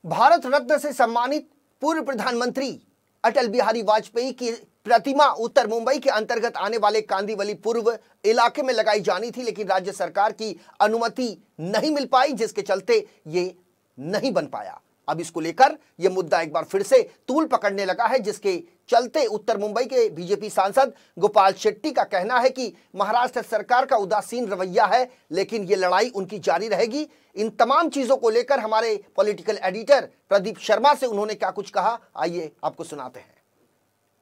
भारत रत्न से सम्मानित पूर्व प्रधानमंत्री अटल बिहारी वाजपेयी की प्रतिमा उत्तर मुंबई के अंतर्गत आने वाले कांदिवली पूर्व इलाके में लगाई जानी थी, लेकिन राज्य सरकार की अनुमति नहीं मिल पाई, जिसके चलते ये नहीं बन पाया। अब इसको लेकर यह मुद्दा एक बार फिर से तूल पकड़ने लगा है, जिसके चलते उत्तर मुंबई के बीजेपी सांसद गोपाल शेट्टी का कहना है कि महाराष्ट्र सरकार का उदासीन रवैया है, लेकिन यह लड़ाई उनकी जारी रहेगी। इन तमाम चीजों को लेकर हमारे पॉलिटिकल एडिटर प्रदीप शर्मा से उन्होंने क्या कुछ कहा, आइए आपको सुनाते हैं।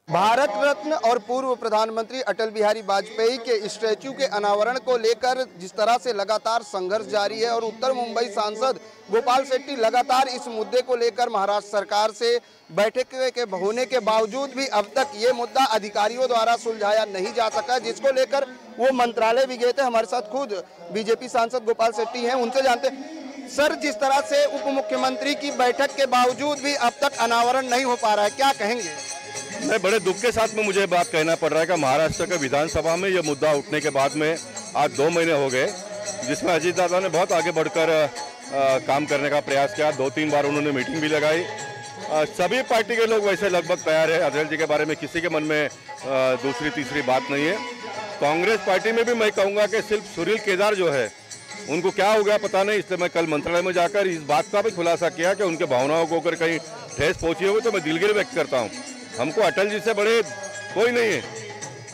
भारत रत्न और पूर्व प्रधानमंत्री अटल बिहारी वाजपेयी के स्टैच्यू के अनावरण को लेकर जिस तरह से लगातार संघर्ष जारी है और उत्तर मुंबई सांसद गोपाल शेट्टी लगातार इस मुद्दे को लेकर महाराष्ट्र सरकार से बैठक के होने के बावजूद भी अब तक ये मुद्दा अधिकारियों द्वारा सुलझाया नहीं जा सका, जिसको लेकर वो मंत्रालय भी गए थे। हमारे साथ खुद बीजेपी सांसद गोपाल शेट्टी हैं, उनसे जानते हैं। सर, जिस तरह से उप मुख्यमंत्री की बैठक के बावजूद भी अब तक अनावरण नहीं हो पा रहा है, क्या कहेंगे? मैं बड़े दुख के साथ में मुझे बात कहना पड़ रहा है कि महाराष्ट्र के विधानसभा में यह मुद्दा उठने के बाद में आज 2 महीने हो गए, जिसमें अजीत दादा ने बहुत आगे बढ़कर काम करने का प्रयास किया। 2-3 बार उन्होंने मीटिंग भी लगाई। सभी पार्टी के लोग वैसे लगभग तैयार है। अटल जी के बारे में किसी के मन में दूसरी तीसरी बात नहीं है। कांग्रेस पार्टी में भी मैं कहूँगा कि सिर्फ सुनील केदार जो है, उनको क्या हो गया पता नहीं, इसलिए मैं कल मंत्रालय में जाकर इस बात का भी खुलासा किया कि उनके भावनाओं को अगर कहीं ठेस पहुँची होगी तो मैं दिलगिरी व्यक्त करता हूँ। हमको अटल जी से बड़े कोई नहीं है।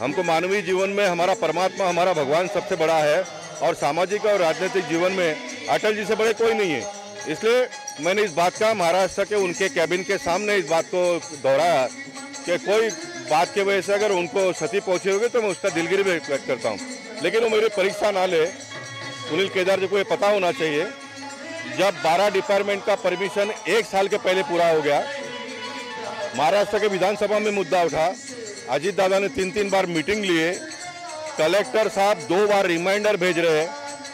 हमको मानवीय जीवन में हमारा परमात्मा, हमारा भगवान सबसे बड़ा है, और सामाजिक और राजनीतिक जीवन में अटल जी से बड़े कोई नहीं है। इसलिए मैंने इस बात का महाराष्ट्र के उनके कैबिन के सामने इस बात को दोहराया कि कोई बात की वजह से अगर उनको क्षति पहुंची होगी तो मैं उसका दिलगिरी व्यक्त करता हूँ, लेकिन वो मेरी परीक्षा ना ले। सुनील केदार जी को ये पता होना चाहिए, जब 12 डिपार्टमेंट का परमिशन 1 साल के पहले पूरा हो गया, महाराष्ट्र के विधानसभा में मुद्दा उठा, अजीत दादा ने 3-3 बार मीटिंग लिए, कलेक्टर साहब 2 बार रिमाइंडर भेज रहे हैं,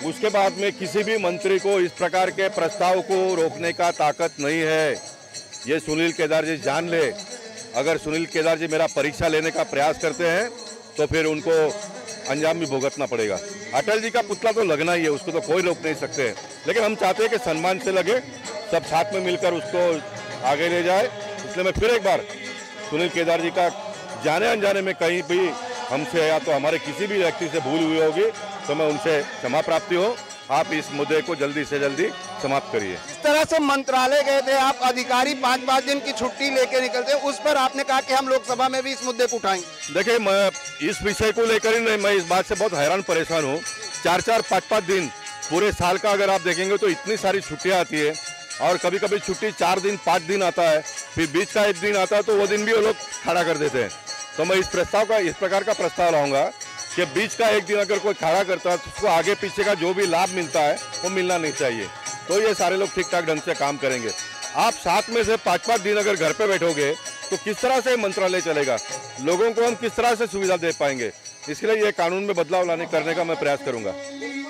उसके बाद में किसी भी मंत्री को इस प्रकार के प्रस्ताव को रोकने का ताकत नहीं है। ये सुनील केदार जी जान ले। अगर सुनील केदार जी मेरा परीक्षा लेने का प्रयास करते हैं तो फिर उनको अंजाम भी भुगतना पड़ेगा। अटल जी का पुतला तो लगना ही है, उसको तो कोई रोक नहीं सकते, लेकिन हम चाहते हैं कि सम्मान से लगे, सब साथ में मिलकर उसको आगे ले जाए। इसलिए मैं फिर एक बार सुनील केदार जी का जाने अनजाने में कहीं भी हमसे या तो हमारे किसी भी व्यक्ति से भूल हुई होगी तो मैं उनसे क्षमा प्राप्ति हो। आप इस मुद्दे को जल्दी से जल्दी समाप्त करिए। इस तरह से मंत्रालय गए थे आप, अधिकारी 5-5 दिन की छुट्टी लेके निकलते, उस पर आपने कहा कि हम लोकसभा में भी इस मुद्दे को उठाएंगे। देखिए, मैं इस विषय को लेकर ही नहीं, मैं इस बात से बहुत हैरान परेशान हूँ। 4-4, 5-5 दिन पूरे साल का अगर आप देखेंगे तो इतनी सारी छुट्टियाँ आती है, और कभी कभी छुट्टी 4 दिन 5 दिन आता है, फिर बीच का 1 दिन आता है तो वो दिन भी वो लोग खड़ा कर देते हैं। तो मैं इस प्रकार का प्रस्ताव लाऊंगा कि बीच का 1 दिन अगर कोई खड़ा करता है तो उसको आगे पीछे का जो भी लाभ मिलता है वो मिलना नहीं चाहिए। तो ये सारे लोग ठीक ठाक ढंग से काम करेंगे। आप 7 में से 5-5 दिन अगर घर पे बैठोगे तो किस तरह से मंत्रालय चलेगा, लोगों को हम किस तरह से सुविधा दे पाएंगे। इसके लिए ये कानून में बदलाव करने का मैं प्रयास करूंगा।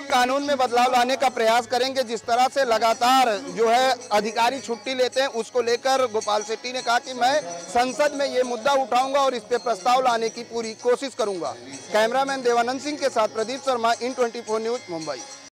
कानून में बदलाव लाने का प्रयास करेंगे। जिस तरह से लगातार जो है अधिकारी छुट्टी लेते हैं, उसको लेकर गोपाल शेट्टी ने कहा कि मैं संसद में ये मुद्दा उठाऊंगा और इस पे प्रस्ताव लाने की पूरी कोशिश करूंगा। कैमरामैन देवानंद सिंह के साथ प्रदीप शर्मा, IN24 न्यूज, मुंबई।